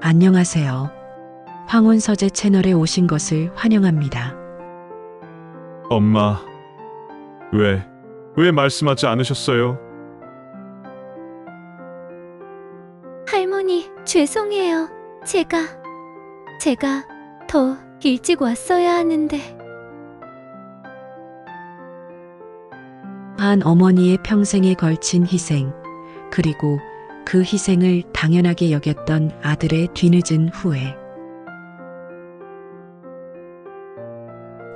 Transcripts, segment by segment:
안녕하세요. 황혼서재 채널에 오신 것을 환영합니다. 엄마, 왜 말씀하지 않으셨어요? 할머니, 죄송해요. 제가 더 일찍 왔어야 하는데. 한 어머니의 평생에 걸친 희생, 그리고 그 희생을 당연하게 여겼던 아들의 뒤늦은 후회.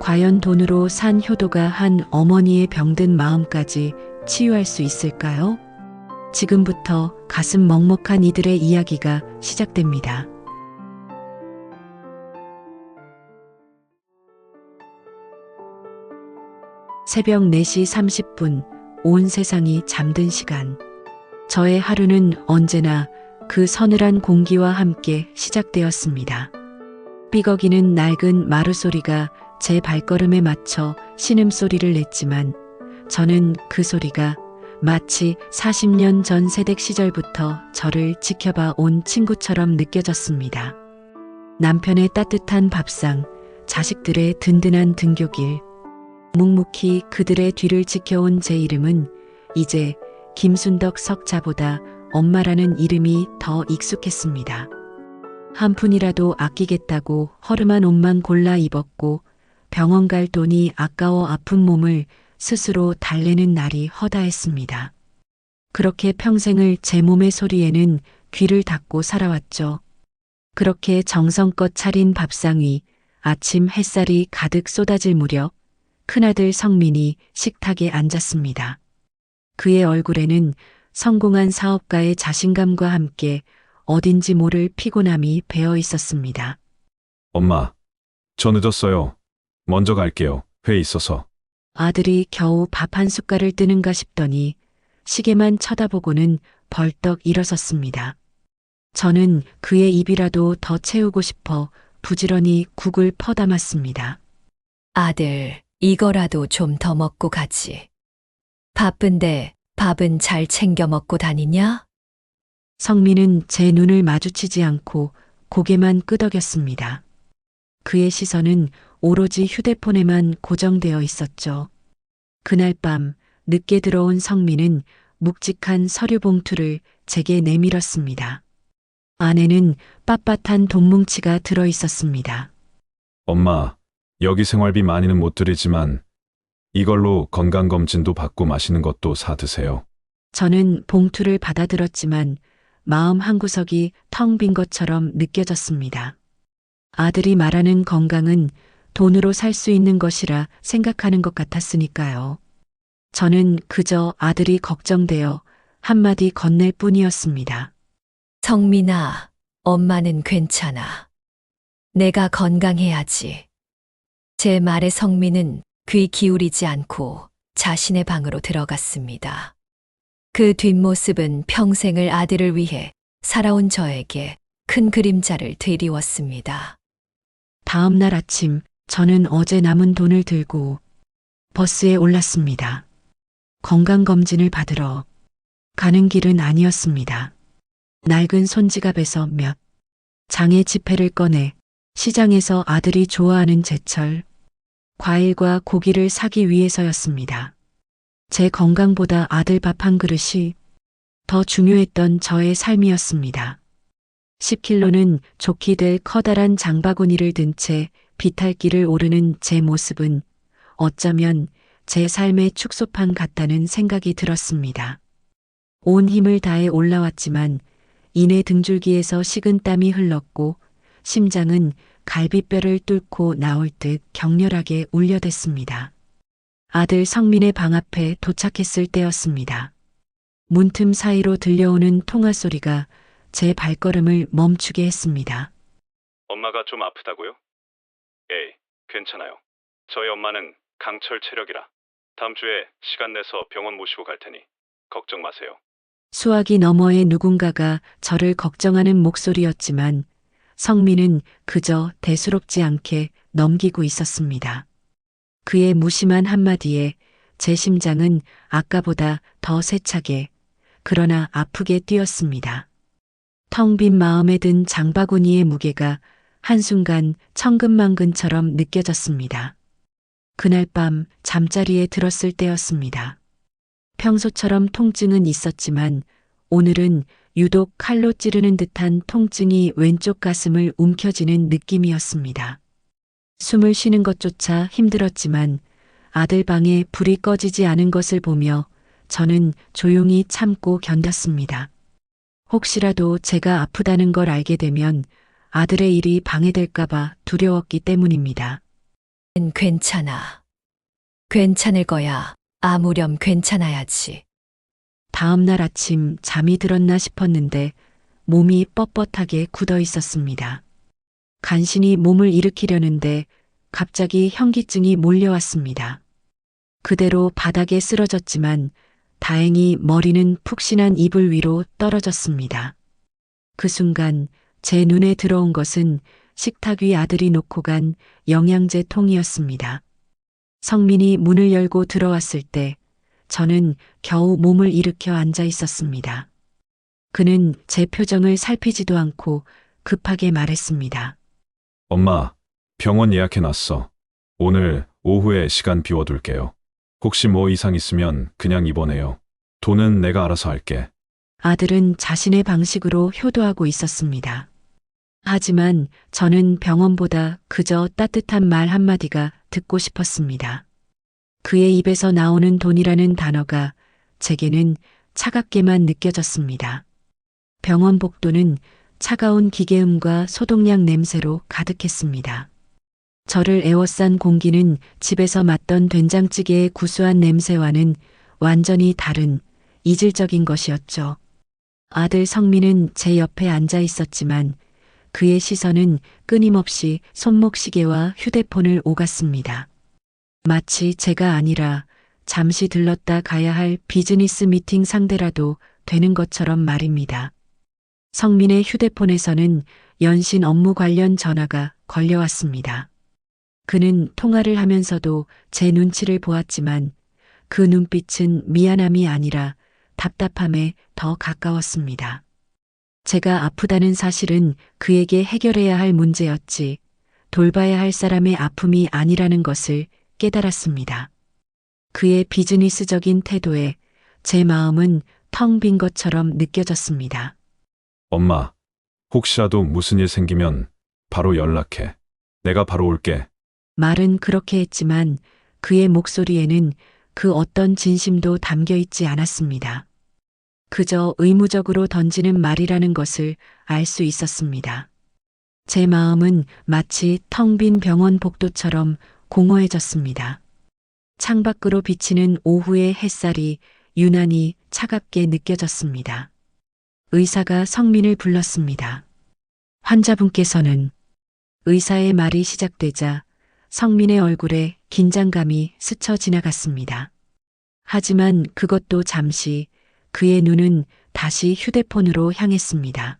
과연 돈으로 산 효도가 한 어머니의 병든 마음까지 치유할 수 있을까요? 지금부터 가슴 먹먹한 이들의 이야기가 시작됩니다. 새벽 4시 30분, 온 세상이 잠든 시간. 저의 하루는 언제나 그 서늘한 공기와 함께 시작되었습니다. 삐걱이는 낡은 마루소리가 제 발걸음에 맞춰 신음소리를 냈지만 저는 그 소리가 마치 40년 전 새댁 시절부터 저를 지켜봐 온 친구처럼 느껴졌습니다. 남편의 따뜻한 밥상, 자식들의 든든한 등교길, 묵묵히 그들의 뒤를 지켜온 제 이름은 이제 김순덕 석자보다 엄마라는 이름이 더 익숙했습니다. 한 푼이라도 아끼겠다고 허름한 옷만 골라 입었고 병원 갈 돈이 아까워 아픈 몸을 스스로 달래는 날이 허다했습니다. 그렇게 평생을 제 몸의 소리에는 귀를 닫고 살아왔죠. 그렇게 정성껏 차린 밥상 위 아침 햇살이 가득 쏟아질 무렵 큰아들 성민이 식탁에 앉았습니다. 그의 얼굴에는 성공한 사업가의 자신감과 함께 어딘지 모를 피곤함이 배어 있었습니다. 엄마, 저 늦었어요. 먼저 갈게요. 회의 있어서. 아들이 겨우 밥 한 숟갈을 뜨는가 싶더니 시계만 쳐다보고는 벌떡 일어섰습니다. 저는 그의 입이라도 더 채우고 싶어 부지런히 국을 퍼담았습니다. 아들, 이거라도 좀 더 먹고 가지. 바쁜데 밥은 잘 챙겨 먹고 다니냐? 성민은 제 눈을 마주치지 않고 고개만 끄덕였습니다. 그의 시선은 오로지 휴대폰에만 고정되어 있었죠. 그날 밤 늦게 들어온 성민은 묵직한 서류 봉투를 제게 내밀었습니다. 안에는 빳빳한 돈 뭉치가 들어 있었습니다. 엄마, 여기 생활비 많이는 못 드리지만 이걸로 건강검진도 받고 맛있는 것도 사 드세요. 저는 봉투를 받아들었지만 마음 한구석이 텅 빈 것처럼 느껴졌습니다. 아들이 말하는 건강은 돈으로 살 수 있는 것이라 생각하는 것 같았으니까요. 저는 그저 아들이 걱정되어 한마디 건넬 뿐이었습니다. 성민아, 엄마는 괜찮아. 내가 건강해야지. 제 말에 성민은 귀 기울이지 않고 자신의 방으로 들어갔습니다. 그 뒷모습은 평생을 아들을 위해 살아온 저에게 큰 그림자를 드리웠습니다. 다음 날 아침 저는 어제 남은 돈을 들고 버스에 올랐습니다. 건강검진을 받으러 가는 길은 아니었습니다. 낡은 손지갑에서 몇 장의 지폐를 꺼내 시장에서 아들이 좋아하는 제철, 과일과 고기를 사기 위해서였습니다. 제 건강보다 아들 밥 한 그릇이 더 중요했던 저의 삶이었습니다. 10kg는 좋게 될 커다란 장바구니를 든 채 비탈길을 오르는 제 모습은 어쩌면 제 삶의 축소판 같다는 생각이 들었습니다. 온 힘을 다해 올라왔지만 이내 등줄기에서 식은 땀이 흘렀고 심장은 갈비뼈를 뚫고 나올 듯 격렬하게 울려댔습니다. 아들 성민의 방 앞에 도착했을 때였습니다. 문틈 사이로 들려오는 통화 소리가 제 발걸음을 멈추게 했습니다. 엄마가 좀 아프다고요? 에이, 괜찮아요. 저희 엄마는 강철 체력이라 다음 주에 시간 내서 병원 모시고 갈 테니 걱정 마세요. 수화기 너머의 누군가가 저를 걱정하는 목소리였지만 성민은 그저 대수롭지 않게 넘기고 있었습니다. 그의 무심한 한마디에 제 심장은 아까보다 더 세차게, 그러나 아프게 뛰었습니다. 텅 빈 마음에 든 장바구니의 무게가 한순간 천근만근처럼 느껴졌습니다. 그날 밤 잠자리에 들었을 때였습니다. 평소처럼 통증은 있었지만 오늘은 유독 칼로 찌르는 듯한 통증이 왼쪽 가슴을 움켜쥐는 느낌이었습니다. 숨을 쉬는 것조차 힘들었지만 아들 방에 불이 꺼지지 않은 것을 보며 저는 조용히 참고 견뎠습니다. 혹시라도 제가 아프다는 걸 알게 되면 아들의 일이 방해될까봐 두려웠기 때문입니다. 괜찮아. 괜찮을 거야. 아무렴 괜찮아야지. 다음 날 아침 잠이 들었나 싶었는데 몸이 뻣뻣하게 굳어 있었습니다. 간신히 몸을 일으키려는데 갑자기 현기증이 몰려왔습니다. 그대로 바닥에 쓰러졌지만 다행히 머리는 푹신한 이불 위로 떨어졌습니다. 그 순간 제 눈에 들어온 것은 식탁 위 아들이 놓고 간 영양제 통이었습니다. 성민이 문을 열고 들어왔을 때 저는 겨우 몸을 일으켜 앉아 있었습니다. 그는 제 표정을 살피지도 않고 급하게 말했습니다. 엄마, 병원 예약해놨어. 오늘 오후에 시간 비워둘게요. 혹시 뭐 이상 있으면 그냥 입원해요. 돈은 내가 알아서 할게. 아들은 자신의 방식으로 효도하고 있었습니다. 하지만 저는 병원보다 그저 따뜻한 말 한마디가 듣고 싶었습니다. 그의 입에서 나오는 돈이라는 단어가 제게는 차갑게만 느껴졌습니다. 병원 복도는 차가운 기계음과 소독약 냄새로 가득했습니다. 저를 에워싼 공기는 집에서 맡던 된장찌개의 구수한 냄새와는 완전히 다른 이질적인 것이었죠. 아들 성민은 제 옆에 앉아 있었지만 그의 시선은 끊임없이 손목시계와 휴대폰을 오갔습니다. 마치 제가 아니라 잠시 들렀다 가야 할 비즈니스 미팅 상대라도 되는 것처럼 말입니다. 성민의 휴대폰에서는 연신 업무 관련 전화가 걸려왔습니다. 그는 통화를 하면서도 제 눈치를 보았지만 그 눈빛은 미안함이 아니라 답답함에 더 가까웠습니다. 제가 아프다는 사실은 그에게 해결해야 할 문제였지 돌봐야 할 사람의 아픔이 아니라는 것을 깨달았습니다. 그의 비즈니스적인 태도에 제 마음은 텅 빈 것처럼 느껴졌습니다. 엄마, 혹시라도 무슨 일 생기면 바로 연락해. 내가 바로 올게. 말은 그렇게 했지만 그의 목소리에는 그 어떤 진심도 담겨 있지 않았습니다. 그저 의무적으로 던지는 말이라는 것을 알 수 있었습니다. 제 마음은 마치 텅 빈 병원 복도처럼 공허해졌습니다. 창밖으로 비치는 오후의 햇살이 유난히 차갑게 느껴졌습니다. 의사가 성민을 불렀습니다. 환자분께서는 의사의 말이 시작되자 성민의 얼굴에 긴장감이 스쳐 지나갔습니다. 하지만 그것도 잠시 그의 눈은 다시 휴대폰으로 향했습니다.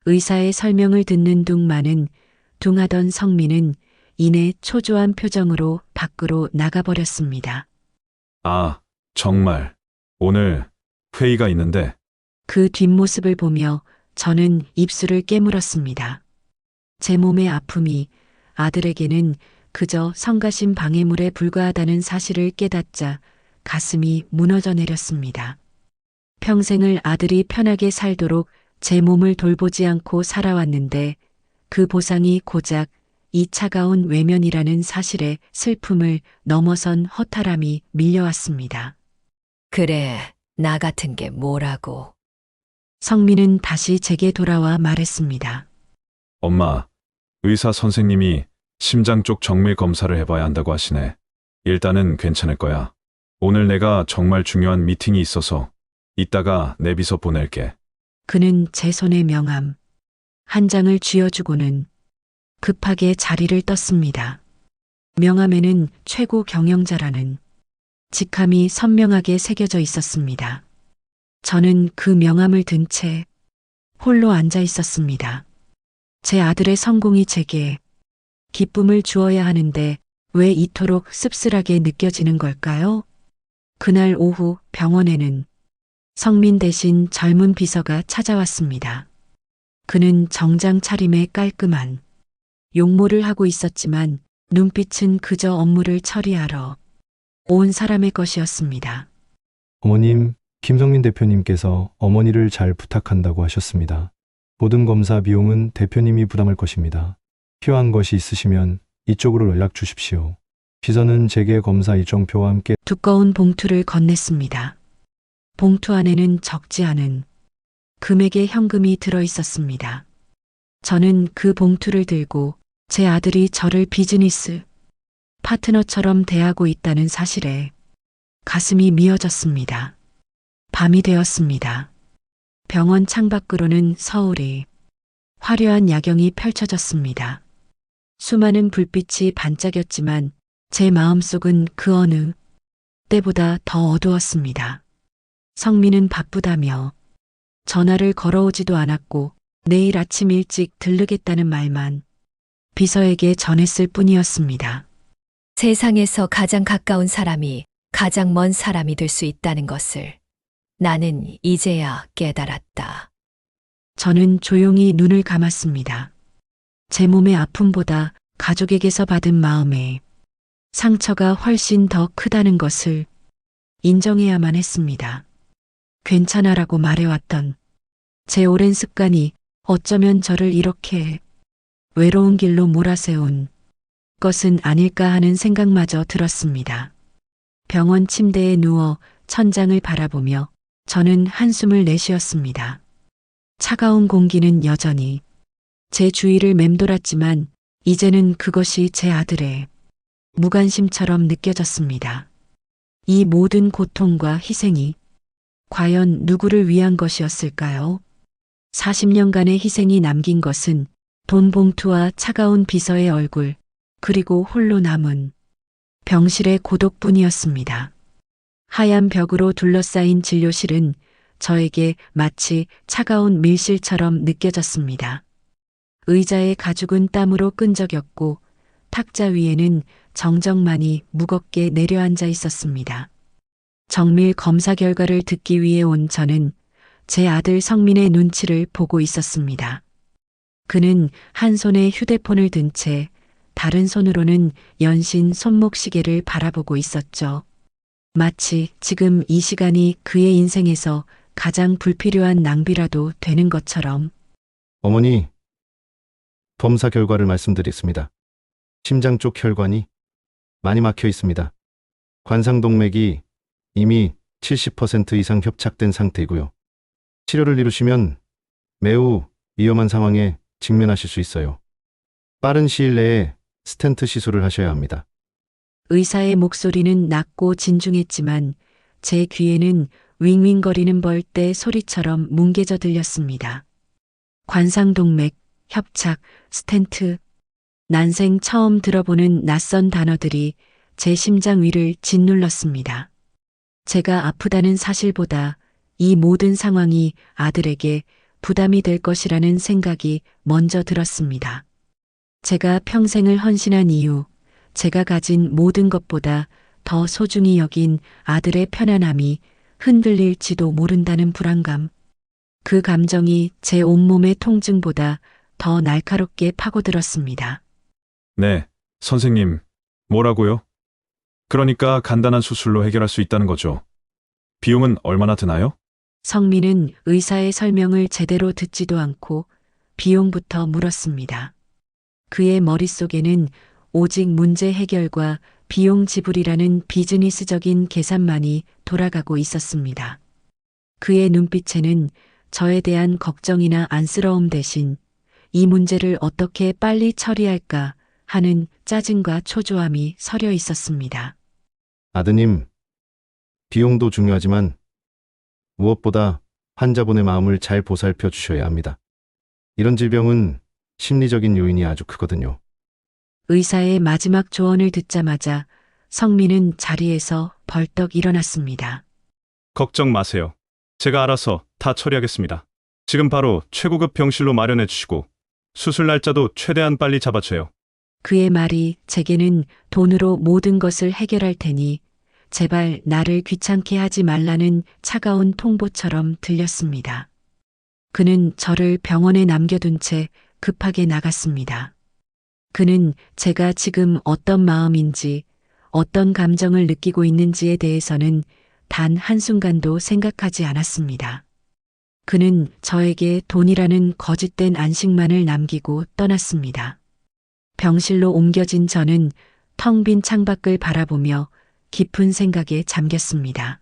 의사의 설명을 듣는 둥마는 둥하던 성민은 이내 초조한 표정으로 밖으로 나가버렸습니다. 아, 정말. 오늘 회의가 있는데. 그 뒷모습을 보며 저는 입술을 깨물었습니다. 제 몸의 아픔이 아들에게는 그저 성가신 방해물에 불과하다는 사실을 깨닫자 가슴이 무너져 내렸습니다. 평생을 아들이 편하게 살도록 제 몸을 돌보지 않고 살아왔는데 그 보상이 고작 이 차가운 외면이라는 사실의 슬픔을 넘어선 허탈함이 밀려왔습니다. 그래, 나 같은 게 뭐라고. 성민은 다시 제게 돌아와 말했습니다. 엄마, 의사 선생님이 심장 쪽 정밀 검사를 해봐야 한다고 하시네. 일단은 괜찮을 거야. 오늘 내가 정말 중요한 미팅이 있어서 이따가 내 비서 보낼게. 그는 제 손에 명함 한 장을 쥐어주고는 급하게 자리를 떴습니다. 명함에는 최고 경영자라는 직함이 선명하게 새겨져 있었습니다. 저는 그 명함을 든 채 홀로 앉아 있었습니다. 제 아들의 성공이 제게 기쁨을 주어야 하는데 왜 이토록 씁쓸하게 느껴지는 걸까요? 그날 오후 병원에는 성민 대신 젊은 비서가 찾아왔습니다. 그는 정장 차림에 깔끔한 용모를 하고 있었지만 눈빛은 그저 업무를 처리하러 온 사람의 것이었습니다. 어머님, 김성민 대표님께서 어머니를 잘 부탁한다고 하셨습니다. 모든 검사 비용은 대표님이 부담할 것입니다. 필요한 것이 있으시면 이쪽으로 연락 주십시오. 비서는 재계 검사 일정표와 함께 두꺼운 봉투를 건넸습니다. 봉투 안에는 적지 않은 금액의 현금이 들어 있었습니다. 저는 그 봉투를 들고 제 아들이 저를 비즈니스 파트너처럼 대하고 있다는 사실에 가슴이 미어졌습니다. 밤이 되었습니다. 병원 창밖으로는 서울이 화려한 야경이 펼쳐졌습니다. 수많은 불빛이 반짝였지만 제 마음속은 그 어느 때보다 더 어두웠습니다. 성민은 바쁘다며 전화를 걸어오지도 않았고 내일 아침 일찍 들르겠다는 말만 비서에게 전했을 뿐이었습니다. 세상에서 가장 가까운 사람이 가장 먼 사람이 될 수 있다는 것을 나는 이제야 깨달았다. 저는 조용히 눈을 감았습니다. 제 몸의 아픔보다 가족에게서 받은 마음의 상처가 훨씬 더 크다는 것을 인정해야만 했습니다. 괜찮아라고 말해왔던 제 오랜 습관이 어쩌면 저를 이렇게 외로운 길로 몰아세운 것은 아닐까 하는 생각마저 들었습니다. 병원 침대에 누워 천장을 바라보며 저는 한숨을 내쉬었습니다. 차가운 공기는 여전히 제 주위를 맴돌았지만 이제는 그것이 제 아들의 무관심처럼 느껴졌습니다. 이 모든 고통과 희생이 과연 누구를 위한 것이었을까요? 40년간의 희생이 남긴 것은 돈 봉투와 차가운 비서의 얼굴, 그리고 홀로 남은 병실의 고독뿐이었습니다. 하얀 벽으로 둘러싸인 진료실은 저에게 마치 차가운 밀실처럼 느껴졌습니다. 의자의 가죽은 땀으로 끈적였고 탁자 위에는 정적만이 무겁게 내려앉아 있었습니다. 정밀 검사 결과를 듣기 위해 온 저는 제 아들 성민의 눈치를 보고 있었습니다. 그는 한 손에 휴대폰을 든 채 다른 손으로는 연신 손목시계를 바라보고 있었죠. 마치 지금 이 시간이 그의 인생에서 가장 불필요한 낭비라도 되는 것처럼. 어머니, 검사 결과를 말씀드리겠습니다. 심장 쪽 혈관이 많이 막혀 있습니다. 관상동맥이 이미 70% 이상 협착된 상태이고요. 치료를 이루시면 매우 위험한 상황에 직면하실 수 있어요. 빠른 시일 내에 스텐트 시술을 하셔야 합니다. 의사의 목소리는 낮고 진중했지만 제 귀에는 윙윙거리는 벌떼 소리처럼 뭉개져 들렸습니다. 관상동맥, 협착, 스텐트. 난생 처음 들어보는 낯선 단어들이 제 심장 위를 짓눌렀습니다. 제가 아프다는 사실보다 이 모든 상황이 아들에게 부담이 될 것이라는 생각이 먼저 들었습니다. 제가 평생을 헌신한 이유, 제가 가진 모든 것보다 더 소중히 여긴 아들의 편안함이 흔들릴지도 모른다는 불안감. 그 감정이 제 온몸의 통증보다 더 날카롭게 파고들었습니다. 네, 선생님. 뭐라고요? 그러니까 간단한 수술로 해결할 수 있다는 거죠. 비용은 얼마나 드나요? 성민은 의사의 설명을 제대로 듣지도 않고 비용부터 물었습니다. 그의 머릿속에는 오직 문제 해결과 비용 지불이라는 비즈니스적인 계산만이 돌아가고 있었습니다. 그의 눈빛에는 저에 대한 걱정이나 안쓰러움 대신 이 문제를 어떻게 빨리 처리할까 하는 짜증과 초조함이 서려 있었습니다. 아드님, 비용도 중요하지만 무엇보다 환자분의 마음을 잘 보살펴 주셔야 합니다. 이런 질병은 심리적인 요인이 아주 크거든요. 의사의 마지막 조언을 듣자마자 성민은 자리에서 벌떡 일어났습니다. 걱정 마세요. 제가 알아서 다 처리하겠습니다. 지금 바로 최고급 병실로 마련해 주시고 수술 날짜도 최대한 빨리 잡아줘요. 그의 말이 제게는 돈으로 모든 것을 해결할 테니 제발 나를 귀찮게 하지 말라는 차가운 통보처럼 들렸습니다. 그는 저를 병원에 남겨둔 채 급하게 나갔습니다. 그는 제가 지금 어떤 마음인지, 어떤 감정을 느끼고 있는지에 대해서는 단 한순간도 생각하지 않았습니다. 그는 저에게 돈이라는 거짓된 안식만을 남기고 떠났습니다. 병실로 옮겨진 저는 텅 빈 창밖을 바라보며 깊은 생각에 잠겼습니다.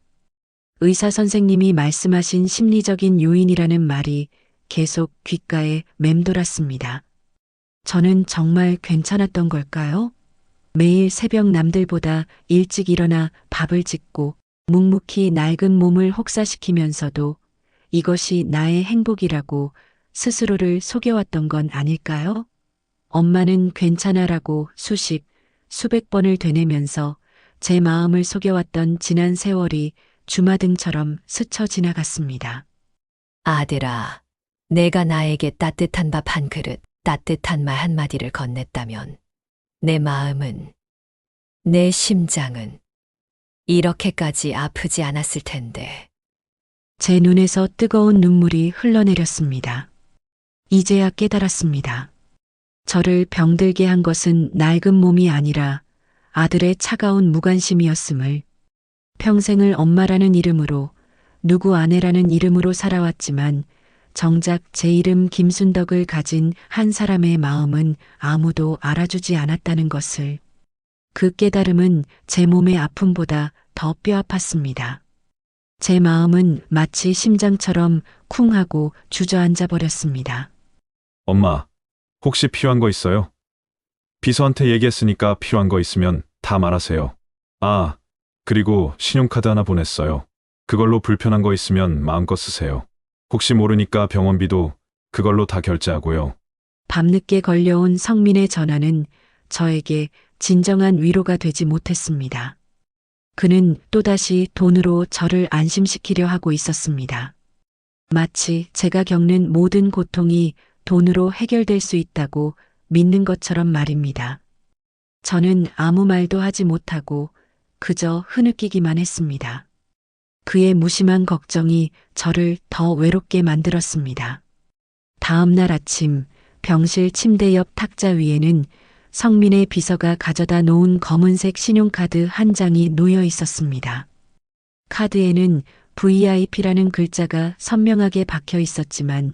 의사 선생님이 말씀하신 심리적인 요인이라는 말이 계속 귓가에 맴돌았습니다. 저는 정말 괜찮았던 걸까요? 매일 새벽 남들보다 일찍 일어나 밥을 짓고 묵묵히 낡은 몸을 혹사시키면서도 이것이 나의 행복이라고 스스로를 속여왔던 건 아닐까요? 엄마는 괜찮아라고 수백 번을 되뇌면서 제 마음을 속여왔던 지난 세월이 주마등처럼 스쳐 지나갔습니다. 아들아, 내가 나에게 따뜻한 밥 한 그릇, 따뜻한 말 한마디를 건넸다면 내 마음은, 내 심장은 이렇게까지 아프지 않았을 텐데. 제 눈에서 뜨거운 눈물이 흘러내렸습니다. 이제야 깨달았습니다. 저를 병들게 한 것은 낡은 몸이 아니라 아들의 차가운 무관심이었음을. 평생을 엄마라는 이름으로, 누구 아내라는 이름으로 살아왔지만 정작 제 이름 김순덕을 가진 한 사람의 마음은 아무도 알아주지 않았다는 것을. 그 깨달음은 제 몸의 아픔보다 더 뼈아팠습니다. 제 마음은 마치 심장처럼 쿵 하고 주저앉아 버렸습니다. 엄마, 혹시 필요한 거 있어요? 비서한테 얘기했으니까 필요한 거 있으면 다 말하세요. 아, 그리고 신용카드 하나 보냈어요. 그걸로 불편한 거 있으면 마음껏 쓰세요. 혹시 모르니까 병원비도 그걸로 다 결제하고요. 밤늦게 걸려온 성민의 전화는 저에게 진정한 위로가 되지 못했습니다. 그는 또다시 돈으로 저를 안심시키려 하고 있었습니다. 마치 제가 겪는 모든 고통이 돈으로 해결될 수 있다고 믿는 것처럼 말입니다. 저는 아무 말도 하지 못하고 그저 흐느끼기만 했습니다. 그의 무심한 걱정이 저를 더 외롭게 만들었습니다. 다음 날 아침 병실 침대 옆 탁자 위에는 성민의 비서가 가져다 놓은 검은색 신용카드 한 장이 놓여 있었습니다. 카드에는 VIP라는 글자가 선명하게 박혀 있었지만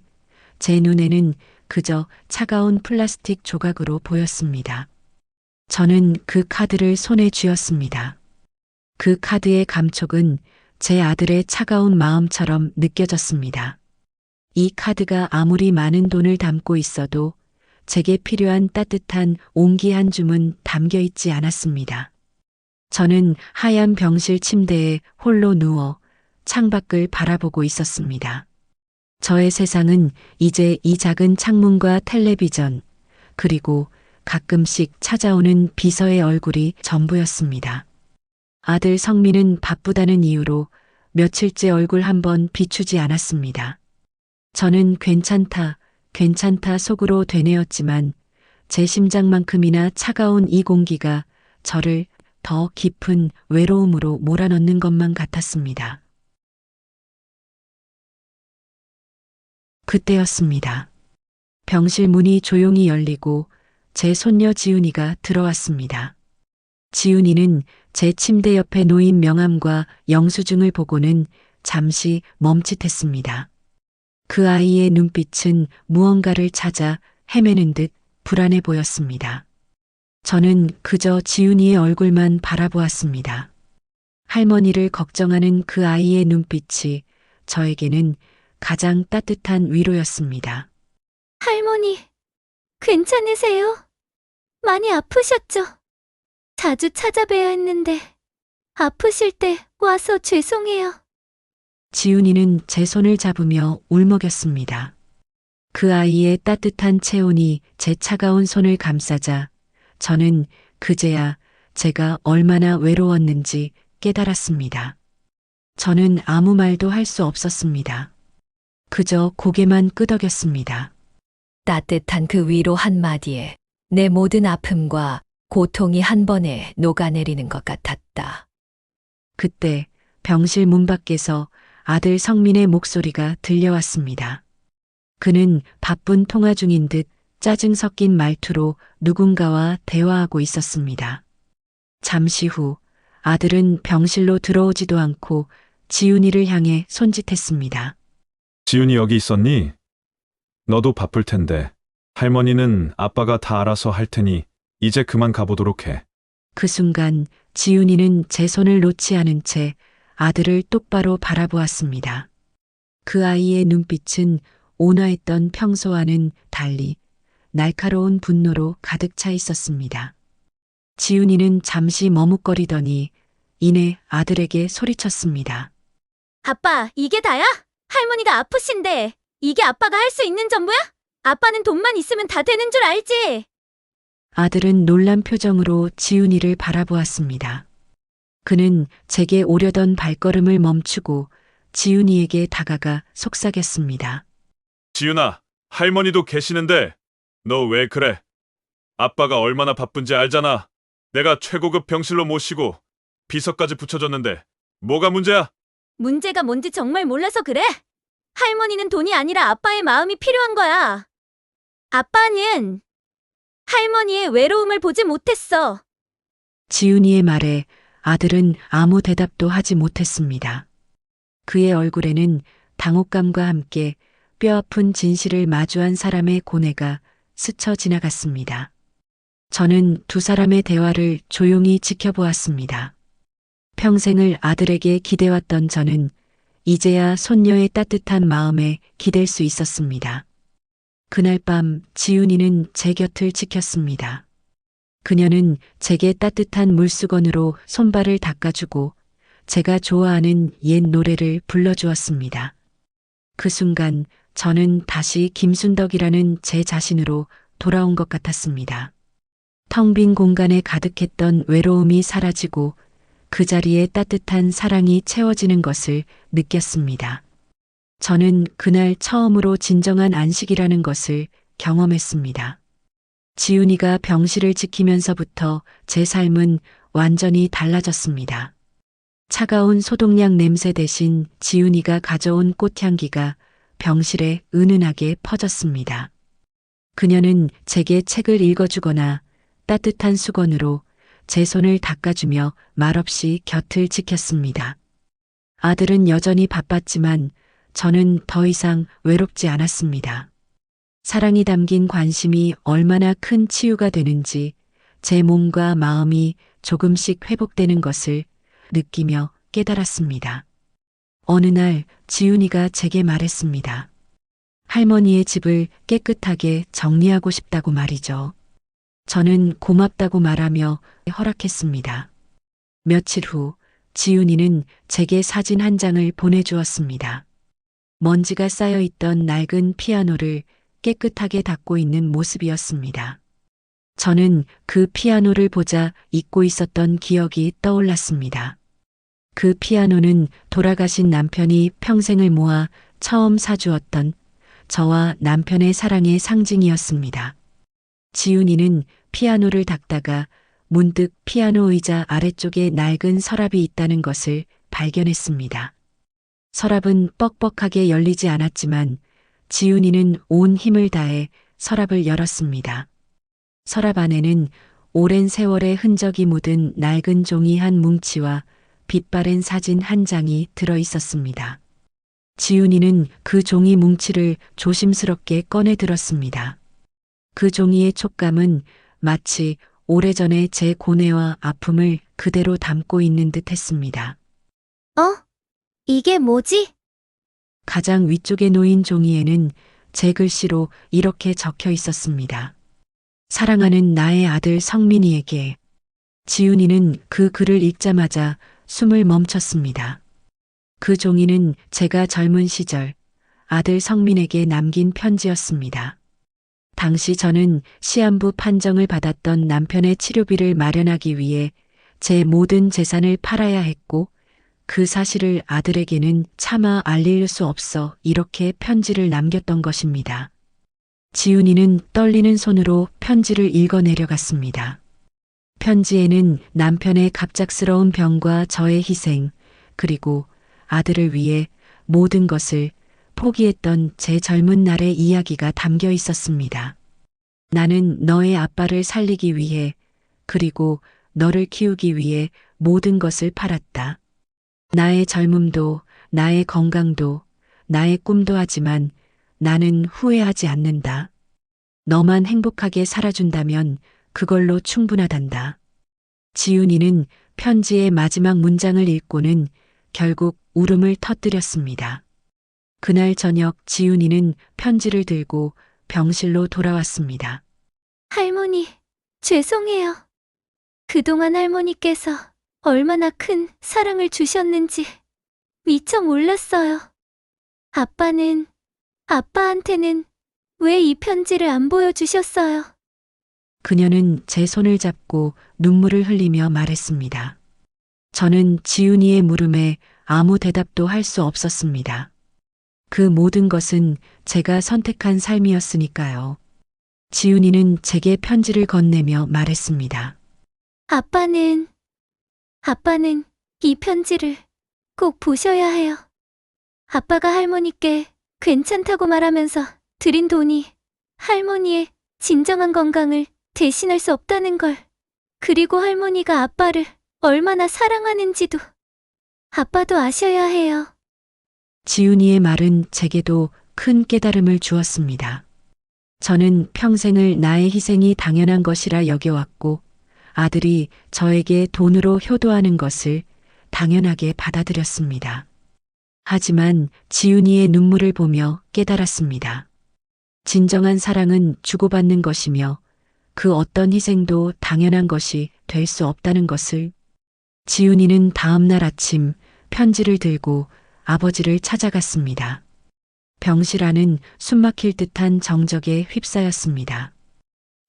제 눈에는 그저 차가운 플라스틱 조각으로 보였습니다. 저는 그 카드를 손에 쥐었습니다. 그 카드의 감촉은 제 아들의 차가운 마음처럼 느껴졌습니다. 이 카드가 아무리 많은 돈을 담고 있어도 제게 필요한 따뜻한 온기 한 줌은 담겨 있지 않았습니다. 저는 하얀 병실 침대에 홀로 누워 창밖을 바라보고 있었습니다. 저의 세상은 이제 이 작은 창문과 텔레비전, 그리고 가끔씩 찾아오는 비서의 얼굴이 전부였습니다. 아들 성민은 바쁘다는 이유로 며칠째 얼굴 한번 비추지 않았습니다. 저는 괜찮다 속으로 되뇌었지만 제 심장만큼이나 차가운 이 공기가 저를 더 깊은 외로움으로 몰아넣는 것만 같았습니다. 그때였습니다. 병실 문이 조용히 열리고 제 손녀 지훈이가 들어왔습니다. 지훈이는 제 침대 옆에 놓인 명함과 영수증을 보고는 잠시 멈칫했습니다. 그 아이의 눈빛은 무언가를 찾아 헤매는 듯 불안해 보였습니다. 저는 그저 지훈이의 얼굴만 바라보았습니다. 할머니를 걱정하는 그 아이의 눈빛이 저에게는 가장 따뜻한 위로였습니다. 할머니, 괜찮으세요? 많이 아프셨죠? 자주 찾아뵈야 했는데 아프실 때 와서 죄송해요. 지훈이는 제 손을 잡으며 울먹였습니다. 그 아이의 따뜻한 체온이 제 차가운 손을 감싸자 저는 그제야 제가 얼마나 외로웠는지 깨달았습니다. 저는 아무 말도 할 수 없었습니다. 그저 고개만 끄덕였습니다. 따뜻한 그 위로 한마디에 내 모든 아픔과 고통이 한 번에 녹아내리는 것 같았다. 그때 병실 문 밖에서 아들 성민의 목소리가 들려왔습니다. 그는 바쁜 통화 중인 듯 짜증 섞인 말투로 누군가와 대화하고 있었습니다. 잠시 후 아들은 병실로 들어오지도 않고 지훈이를 향해 손짓했습니다. 지훈이 여기 있었니? 너도 바쁠 텐데. 할머니는 아빠가 다 알아서 할 테니 이제 그만 가보도록 해. 그 순간 지훈이는 제 손을 놓지 않은 채 아들을 똑바로 바라보았습니다. 그 아이의 눈빛은 온화했던 평소와는 달리 날카로운 분노로 가득 차 있었습니다. 지훈이는 잠시 머뭇거리더니 이내 아들에게 소리쳤습니다. 아빠, 이게 다야? 할머니가 아프신데 이게 아빠가 할 수 있는 전부야? 아빠는 돈만 있으면 다 되는 줄 알지? 아들은 놀란 표정으로 지훈이를 바라보았습니다. 그는 제게 오려던 발걸음을 멈추고 지훈이에게 다가가 속삭였습니다. 지윤아, 할머니도 계시는데 너 왜 그래? 아빠가 얼마나 바쁜지 알잖아. 내가 최고급 병실로 모시고 비서까지 붙여줬는데 뭐가 문제야? 문제가 뭔지 정말 몰라서 그래? 할머니는 돈이 아니라 아빠의 마음이 필요한 거야. 아빠는 할머니의 외로움을 보지 못했어. 지훈이의 말에 아들은 아무 대답도 하지 못했습니다. 그의 얼굴에는 당혹감과 함께 뼈아픈 진실을 마주한 사람의 고뇌가 스쳐 지나갔습니다. 저는 두 사람의 대화를 조용히 지켜보았습니다. 평생을 아들에게 기대왔던 저는 이제야 손녀의 따뜻한 마음에 기댈 수 있었습니다. 그날 밤 지훈이는 제 곁을 지켰습니다. 그녀는 제게 따뜻한 물수건으로 손발을 닦아주고 제가 좋아하는 옛 노래를 불러주었습니다. 그 순간 저는 다시 김순덕이라는 제 자신으로 돌아온 것 같았습니다. 텅 빈 공간에 가득했던 외로움이 사라지고 그 자리에 따뜻한 사랑이 채워지는 것을 느꼈습니다. 저는 그날 처음으로 진정한 안식이라는 것을 경험했습니다. 지훈이가 병실을 지키면서부터 제 삶은 완전히 달라졌습니다. 차가운 소독약 냄새 대신 지훈이가 가져온 꽃향기가 병실에 은은하게 퍼졌습니다. 그녀는 제게 책을 읽어주거나 따뜻한 수건으로 제 손을 닦아주며 말없이 곁을 지켰습니다. 아들은 여전히 바빴지만 저는 더 이상 외롭지 않았습니다. 사랑이 담긴 관심이 얼마나 큰 치유가 되는지 제 몸과 마음이 조금씩 회복되는 것을 느끼며 깨달았습니다. 어느 날 지훈이가 제게 말했습니다. 할머니의 집을 깨끗하게 정리하고 싶다고 말이죠. 저는 고맙다고 말하며 허락했습니다. 며칠 후 지훈이는 제게 사진 한 장을 보내주었습니다. 먼지가 쌓여있던 낡은 피아노를 깨끗하게 닦고 있는 모습이었습니다. 저는 그 피아노를 보자 잊고 있었던 기억이 떠올랐습니다. 그 피아노는 돌아가신 남편이 평생을 모아 처음 사주었던 저와 남편의 사랑의 상징이었습니다. 지훈이는 피아노를 닦다가 문득 피아노 의자 아래쪽에 낡은 서랍이 있다는 것을 발견했습니다. 서랍은 뻑뻑하게 열리지 않았지만 지훈이는 온 힘을 다해 서랍을 열었습니다. 서랍 안에는 오랜 세월의 흔적이 묻은 낡은 종이 한 뭉치와 빛바랜 사진 한 장이 들어 있었습니다. 지훈이는 그 종이 뭉치를 조심스럽게 꺼내 들었습니다. 그 종이의 촉감은 마치 오래전에 제 고뇌와 아픔을 그대로 담고 있는 듯 했습니다. 이게 뭐지? 가장 위쪽에 놓인 종이에는 제 글씨로 이렇게 적혀 있었습니다. 사랑하는 나의 아들 성민이에게. 지훈이는 그 글을 읽자마자 숨을 멈췄습니다. 그 종이는 제가 젊은 시절 아들 성민에게 남긴 편지였습니다. 당시 저는 시한부 판정을 받았던 남편의 치료비를 마련하기 위해 제 모든 재산을 팔아야 했고 그 사실을 아들에게는 차마 알릴 수 없어 이렇게 편지를 남겼던 것입니다. 지훈이는 떨리는 손으로 편지를 읽어 내려갔습니다. 편지에는 남편의 갑작스러운 병과 저의 희생, 그리고 아들을 위해 모든 것을 포기했던 제 젊은 날의 이야기가 담겨 있었습니다. 나는 너의 아빠를 살리기 위해 그리고 너를 키우기 위해 모든 것을 팔았다. 나의 젊음도, 나의 건강도, 나의 꿈도 하지만 나는 후회하지 않는다. 너만 행복하게 살아준다면 그걸로 충분하단다. 지훈이는 편지의 마지막 문장을 읽고는 결국 울음을 터뜨렸습니다. 그날 저녁 지훈이는 편지를 들고 병실로 돌아왔습니다. 할머니, 죄송해요. 그동안 할머니께서 얼마나 큰 사랑을 주셨는지 미처 몰랐어요. 아빠한테는 왜 이 편지를 안 보여주셨어요? 그녀는 제 손을 잡고 눈물을 흘리며 말했습니다. 저는 지훈이의 물음에 아무 대답도 할 수 없었습니다. 그 모든 것은 제가 선택한 삶이었으니까요. 지훈이는 제게 편지를 건네며 말했습니다. 아빠는 이 편지를 꼭 보셔야 해요. 아빠가 할머니께 괜찮다고 말하면서 드린 돈이 할머니의 진정한 건강을 대신할 수 없다는 걸, 그리고 할머니가 아빠를 얼마나 사랑하는지도 아빠도 아셔야 해요. 지훈이의 말은 제게도 큰 깨달음을 주었습니다. 저는 평생을 나의 희생이 당연한 것이라 여겨왔고 아들이 저에게 돈으로 효도하는 것을 당연하게 받아들였습니다. 하지만 지훈이의 눈물을 보며 깨달았습니다. 진정한 사랑은 주고받는 것이며 그 어떤 희생도 당연한 것이 될 수 없다는 것을. 지훈이는 다음 날 아침 편지를 들고 아버지를 찾아갔습니다. 병실 안은 숨막힐 듯한 정적에 휩싸였습니다.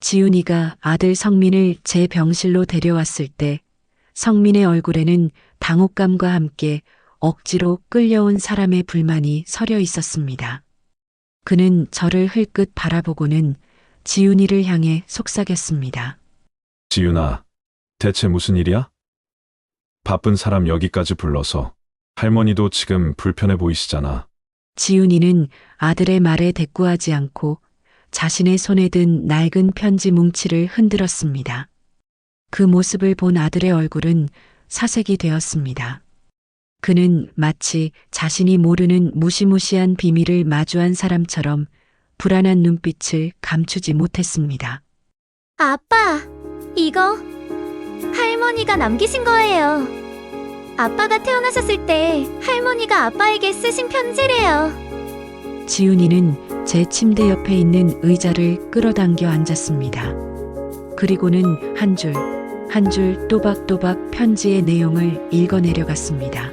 지훈이가 아들 성민을 제 병실로 데려왔을 때 성민의 얼굴에는 당혹감과 함께 억지로 끌려온 사람의 불만이 서려 있었습니다. 그는 저를 흘끗 바라보고는 지훈이를 향해 속삭였습니다. 지윤아, 대체 무슨 일이야? 바쁜 사람 여기까지 불러서 할머니도 지금 불편해 보이시잖아. 지훈이는 아들의 말에 대꾸하지 않고 자신의 손에 든 낡은 편지 뭉치를 흔들었습니다. 그 모습을 본 아들의 얼굴은 사색이 되었습니다. 그는 마치 자신이 모르는 무시무시한 비밀을 마주한 사람처럼 불안한 눈빛을 감추지 못했습니다. 아빠, 이거 할머니가 남기신 거예요. 아빠가 태어나셨을 때 할머니가 아빠에게 쓰신 편지래요. 지훈이는 제 침대 옆에 있는 의자를 끌어당겨 앉았습니다. 그리고는 한 줄 한 줄 또박또박 편지의 내용을 읽어내려갔습니다.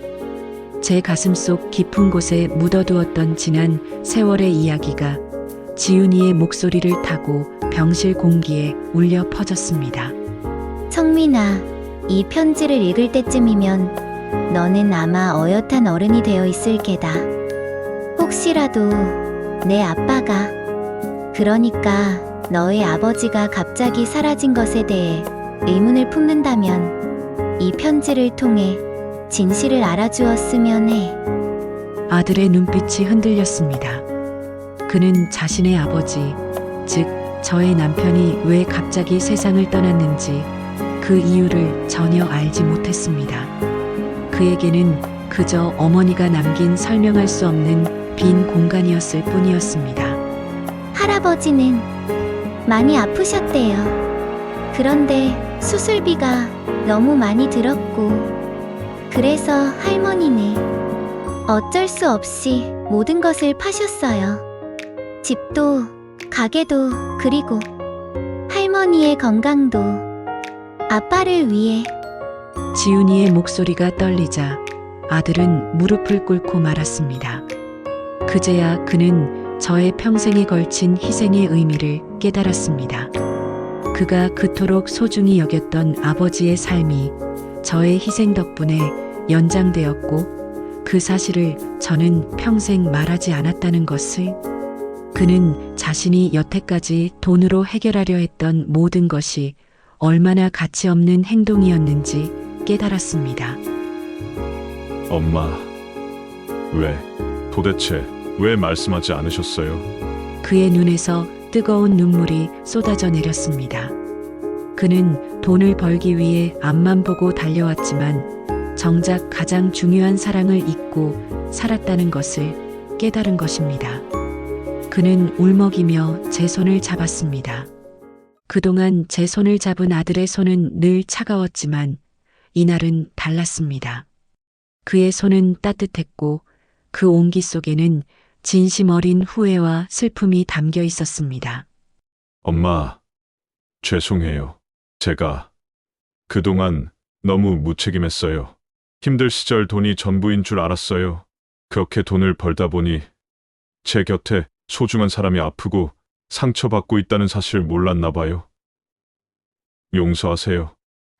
제 가슴속 깊은 곳에 묻어두었던 지난 세월의 이야기가 지훈이의 목소리를 타고 병실 공기에 울려 퍼졌습니다. 성민아, 이 편지를 읽을 때쯤이면 너는 아마 어엿한 어른이 되어 있을 게다. 혹시라도 내 아빠가, 그러니까 너의 아버지가 갑자기 사라진 것에 대해 의문을 품는다면 이 편지를 통해 진실을 알아주었으면 해. 아들의 눈빛이 흔들렸습니다. 그는 자신의 아버지, 즉 저의 남편이 왜 갑자기 세상을 떠났는지 그 이유를 전혀 알지 못했습니다. 그에게는 그저 어머니가 남긴 설명할 수 없는 빈 공간이었을 뿐이었습니다. 할아버지는 많이 아프셨대요. 그런데 수술비가 너무 많이 들었고, 그래서 할머니는 어쩔 수 없이 모든 것을 파셨어요. 집도, 가게도, 그리고 할머니의 건강도 아빠를 위해. 지훈이의 목소리가 떨리자 아들은 무릎을 꿇고 말았습니다. 그제야 그는 저의 평생에 걸친 희생의 의미를 깨달았습니다. 그가 그토록 소중히 여겼던 아버지의 삶이 저의 희생 덕분에 연장되었고 그 사실을 저는 평생 말하지 않았다는 것을. 그는 자신이 여태까지 돈으로 해결하려 했던 모든 것이 얼마나 가치 없는 행동이었는지 깨달았습니다. 엄마, 왜 도대체 왜 말씀하지 않으셨어요? 그의 눈에서 뜨거운 눈물이 쏟아져 내렸습니다. 그는 돈을 벌기 위해 앞만 보고 달려왔지만 정작 가장 중요한 사랑을 잊고 살았다는 것을 깨달은 것입니다. 그는 울먹이며 제 손을 잡았습니다. 그동안 제 손을 잡은 아들의 손은 늘 차가웠지만 이날은 달랐습니다. 그의 손은 따뜻했고 그 온기 속에는 진심 어린 후회와 슬픔이 담겨 있었습니다. 엄마, 죄송해요. 제가 그동안 너무 무책임했어요. 힘들 시절 돈이 전부인 줄 알았어요. 그렇게 돈을 벌다 보니 제 곁에 소중한 사람이 아프고 상처받고 있다는 사실을 몰랐나 봐요. 용서하세요.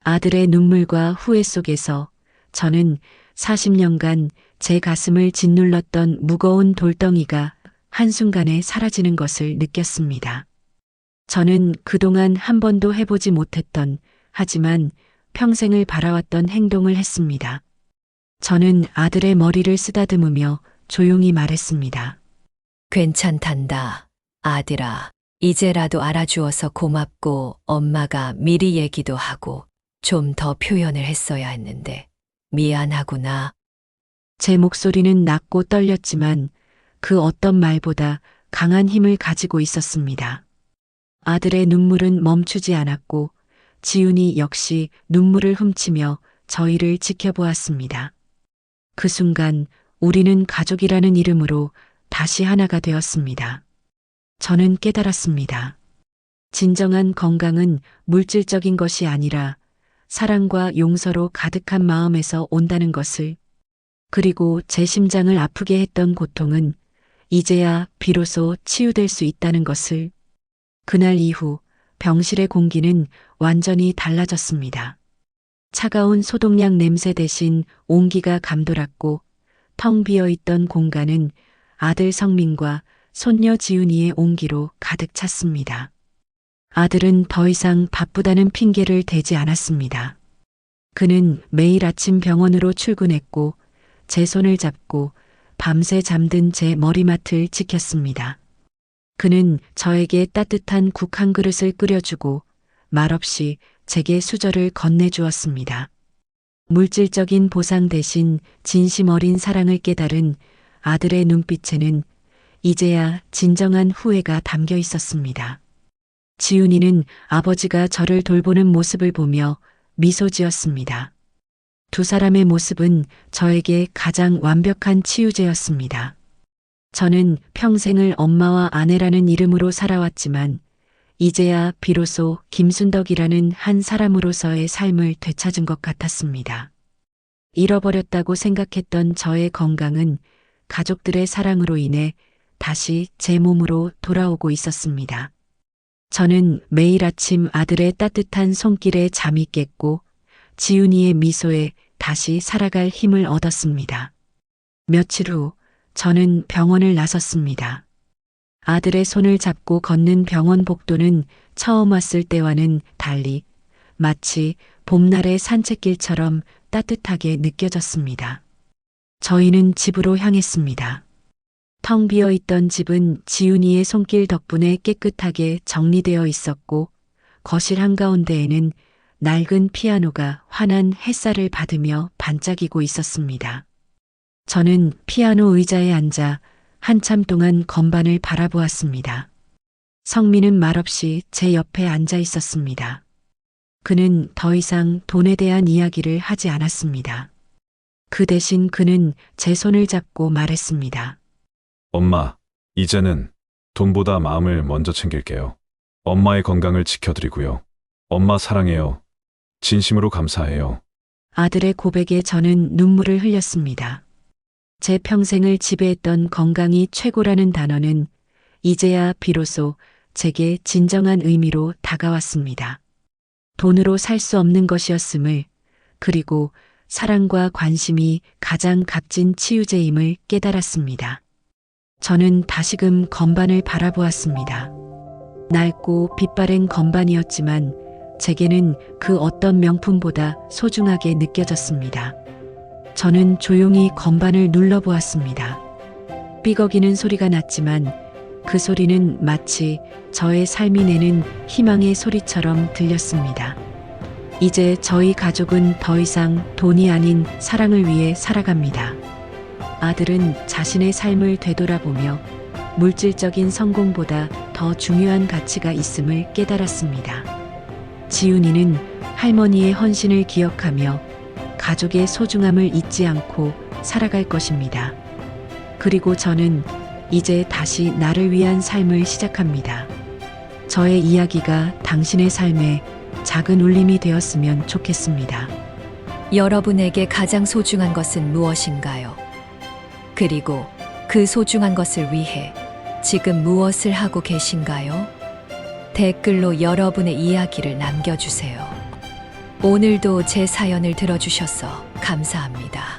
아들의 눈물과 후회 속에서 저는 40년간 제 가슴을 짓눌렀던 무거운 돌덩이가 한순간에 사라지는 것을 느꼈습니다. 저는 그동안 한 번도 해보지 못했던, 하지만 평생을 바라왔던 행동을 했습니다. 저는 아들의 머리를 쓰다듬으며 조용히 말했습니다. 괜찮단다. 아들아, 이제라도 알아주어서 고맙고 엄마가 미리 얘기도 하고 좀 더 표현을 했어야 했는데 미안하구나. 제 목소리는 낮고 떨렸지만 그 어떤 말보다 강한 힘을 가지고 있었습니다. 아들의 눈물은 멈추지 않았고 지훈이 역시 눈물을 훔치며 저희를 지켜보았습니다. 그 순간 우리는 가족이라는 이름으로 다시 하나가 되었습니다. 저는 깨달았습니다. 진정한 건강은 물질적인 것이 아니라 사랑과 용서로 가득한 마음에서 온다는 것을, 그리고 제 심장을 아프게 했던 고통은 이제야 비로소 치유될 수 있다는 것을. 그날 이후 병실의 공기는 완전히 달라졌습니다. 차가운 소독약 냄새 대신 온기가 감돌았고 텅 비어 있던 공간은 아들 성민과 손녀 지훈이의 온기로 가득 찼습니다. 아들은 더 이상 바쁘다는 핑계를 대지 않았습니다. 그는 매일 아침 병원으로 출근했고 제 손을 잡고 밤새 잠든 제 머리맡을 지켰습니다. 그는 저에게 따뜻한 국 한 그릇을 끓여주고 말없이 제게 수저를 건네주었습니다. 물질적인 보상 대신 진심 어린 사랑을 깨달은 아들의 눈빛에는 이제야 진정한 후회가 담겨 있었습니다. 지훈이는 아버지가 저를 돌보는 모습을 보며 미소 지었습니다. 두 사람의 모습은 저에게 가장 완벽한 치유제였습니다. 저는 평생을 엄마와 아내라는 이름으로 살아왔지만 이제야 비로소 김순덕이라는 한 사람으로서의 삶을 되찾은 것 같았습니다. 잃어버렸다고 생각했던 저의 건강은 가족들의 사랑으로 인해 다시 제 몸으로 돌아오고 있었습니다. 저는 매일 아침 아들의 따뜻한 손길에 잠이 깼고 지훈이의 미소에 다시 살아갈 힘을 얻었습니다. 며칠 후 저는 병원을 나섰습니다. 아들의 손을 잡고 걷는 병원 복도는 처음 왔을 때와는 달리 마치 봄날의 산책길처럼 따뜻하게 느껴졌습니다. 저희는 집으로 향했습니다. 텅 비어 있던 집은 지훈이의 손길 덕분에 깨끗하게 정리되어 있었고 거실 한가운데에는 낡은 피아노가 환한 햇살을 받으며 반짝이고 있었습니다. 저는 피아노 의자에 앉아 한참 동안 건반을 바라보았습니다. 성민은 말없이 제 옆에 앉아 있었습니다. 그는 더 이상 돈에 대한 이야기를 하지 않았습니다. 그 대신 그는 제 손을 잡고 말했습니다. 엄마, 이제는 돈보다 마음을 먼저 챙길게요. 엄마의 건강을 지켜드리고요. 엄마 사랑해요. 진심으로 감사해요. 아들의 고백에 저는 눈물을 흘렸습니다. 제 평생을 지배했던 건강이 최고라는 단어는 이제야 비로소 제게 진정한 의미로 다가왔습니다. 돈으로 살 수 없는 것이었음을, 그리고 사랑과 관심이 가장 값진 치유제임을 깨달았습니다. 저는 다시금 건반을 바라보았습니다. 낡고 빛바랜 건반이었지만 제게는 그 어떤 명품보다 소중하게 느껴졌습니다. 저는 조용히 건반을 눌러보았습니다. 삐걱이는 소리가 났지만 그 소리는 마치 저의 삶이 내는 희망의 소리처럼 들렸습니다. 이제 저희 가족은 더 이상 돈이 아닌 사랑을 위해 살아갑니다. 아들은 자신의 삶을 되돌아보며 물질적인 성공보다 더 중요한 가치가 있음을 깨달았습니다. 지훈이는 할머니의 헌신을 기억하며 가족의 소중함을 잊지 않고 살아갈 것입니다. 그리고 저는 이제 다시 나를 위한 삶을 시작합니다. 저의 이야기가 당신의 삶에 작은 울림이 되었으면 좋겠습니다. 여러분에게 가장 소중한 것은 무엇인가요? 그리고 그 소중한 것을 위해 지금 무엇을 하고 계신가요? 댓글로 여러분의 이야기를 남겨주세요. 오늘도 제 사연을 들어주셔서 감사합니다.